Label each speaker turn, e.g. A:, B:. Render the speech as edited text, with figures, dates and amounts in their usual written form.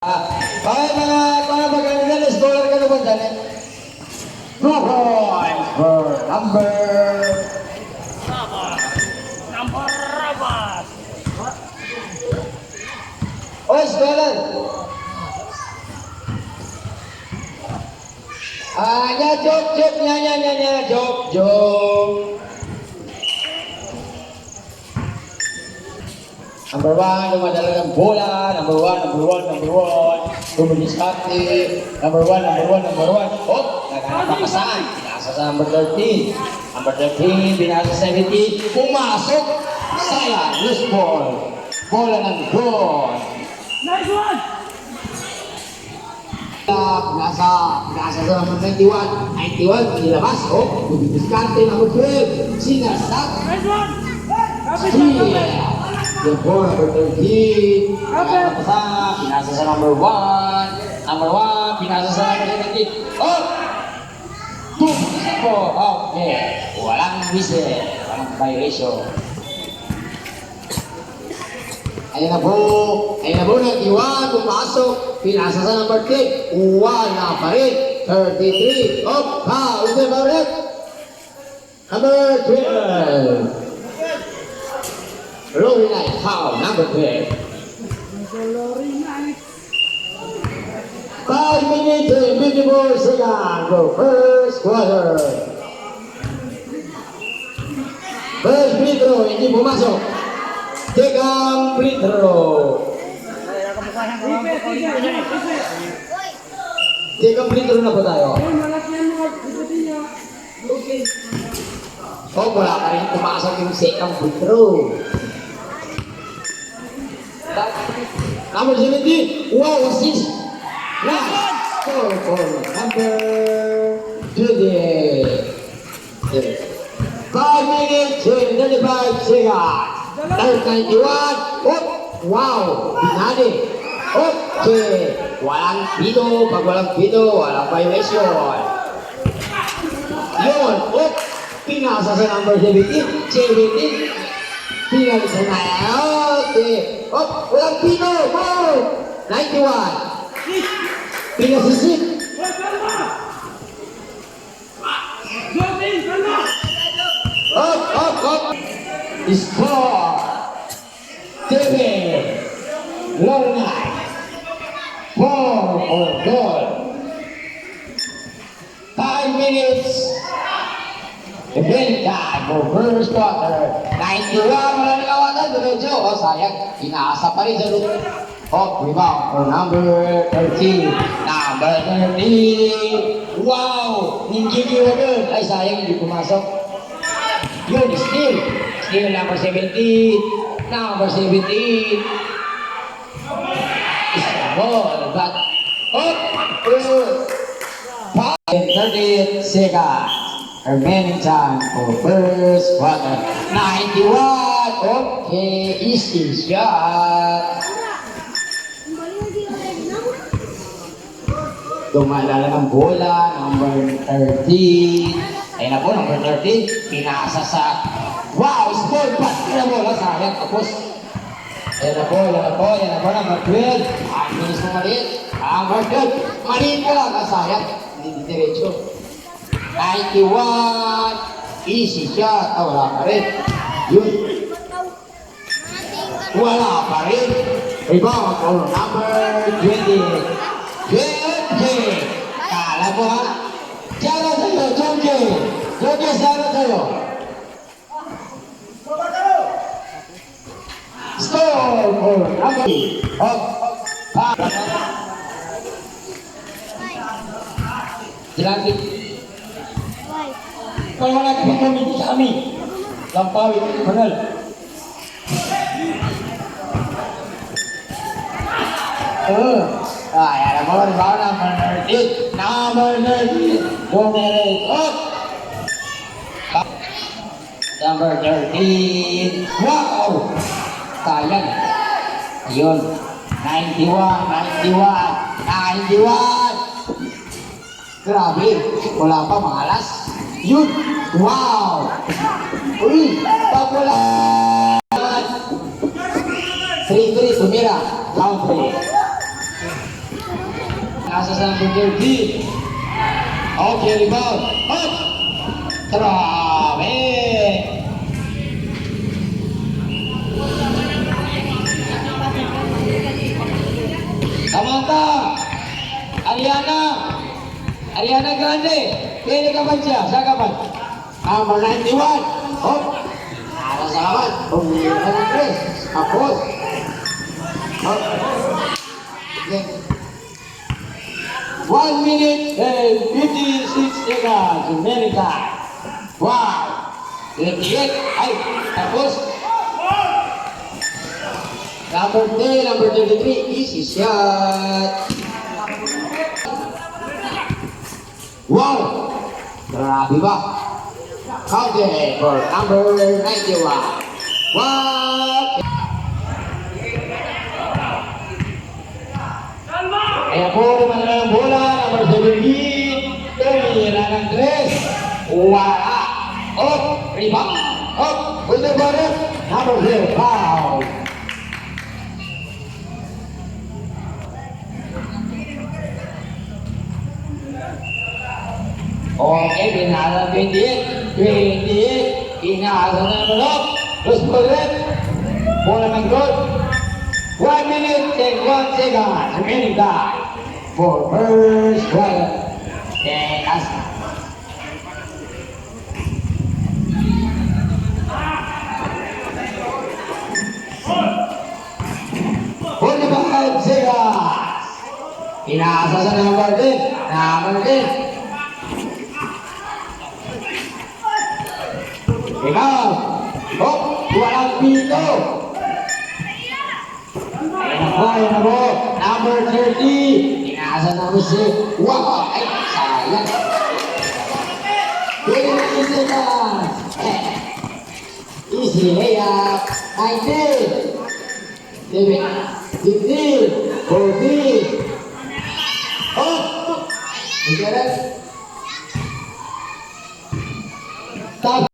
A: Okay, mga maganda, scholar ka naman dyan. 2 points for
B: Number Rabas.
A: Oh, scholar. Joke, joke. Number 1, dumadala ng bola. Number 1. Dumidiskarte. Number 1. Oh, naghanap pa saan? Pinasa sa number 13. Number 13, pinasa sa 17. Pumasok. Sayang, loose ball. Bola ng goal.
B: Nice one.
A: Pinasa sa number 91. 91, nilabas. Oh, dumidiskarte. Number 12, sinasat.
B: Nice one.
A: Yeah. The ball number 13. Pinasa sa number 1. Number 1, pinasa sa number 17. Oh! 2 okay. Walang whistle. Walang violation. Ayun na po, 91, pumasok. Pinasa sa number 3. Wala pa rin. 33. Oh, ulit ba ulit? Number 12. Lori Knight, foul, number 12. 5 minutes and 54 seconds for first quarter. First free throw, hindi pumasok. Second free throw. Second free throw na po tayo. Oh, wala ka rin pumasok yung second free throw. Number 17, wow, assist. Nice. Score for number 20. 5 minutes and 35 seconds. Third 91. Oh, wow, pinali. Okay. Walang pito. Pag walang pito, walang violation. Yun. Oh, pinasa sa number 17. 17. Pinali sa na. Okay. Oh, walang pito. Oh, 91. Pinasisip. Up. Score. 7. Long night. 4 or goal. 5 minutes. Event time for first quarter. 91. Wala nagawatan. Diretso. Oh, sayang. Inaasa pa rin sa loob. Oh, rebound for number 13. Number 13. Wow! Hindi doon. Ay, sayang, hindi pumasok. Yun, still. Still number 17. Number 17. Is the ball. But, oh! 30 seconds. Remaining time for first quarter. 91. Okay, easy shot. Dumadala ng bola, number 13. Ayun na po, number 13. Pinasa sa, wow, score pass na bola. Sayang, tapos. Ayun na po, number 12. Ang bilis mo maliit. Number 12. Maliit ka lang, sayang. Hindi diretso. 91. Easy shot. Wala pa rin. Yun. Wala pa rin. Rebound for number 20. Kala mo ha? Diyan sa'yo, Jojo sana sa'yo. Score for number of Jelangkit. Kalau wala kami sa kami. Lampawi, Manal. Ayan mo, rebound number 13. Number 13. Bumirit. Up. Number 13. Wow! Sayang. Ayun. 91. Grabe. Wala pa malas. Yun. Wow! Uy! Pag wala. 3-3, tumira. Count 3. nasa sa number 13. Okay, rebound. Up! Grabe! Samantha! Ariana! Ariana Grande! Pili kapan siya? Sa kapan? Number 91. Hop! Nasa sa kapan? Pumili ka ng Chris. Tapos. Hop! Okay. 1 minute and 56 seconds. America. Wow! 38. Ay! Tapos. Number 10, number 33. Easy shot. Wow! Grabe ba? Counted for number 91. What? Kaya po naman na ng bola, number 17. Tumira ng 3. Wala. Up, rebound. Up, with the ball. Number 0, foul. Okay, pinasa 28. 28. Pinasa na naman up. Terus balik. Bola ng goal. 1 minute and 1 second. Remaining time for first quarter. And Asa. Forty-five seconds. Pinasa sa number 10. Number 10. Ikaw! Hop! Walang pito! Ayan na po! Number 30! Inaasa namin si... Wow! Ay! Sayang! 20 seconds! Easy layup! 19! 15! 14! Oh! You get it? Stop!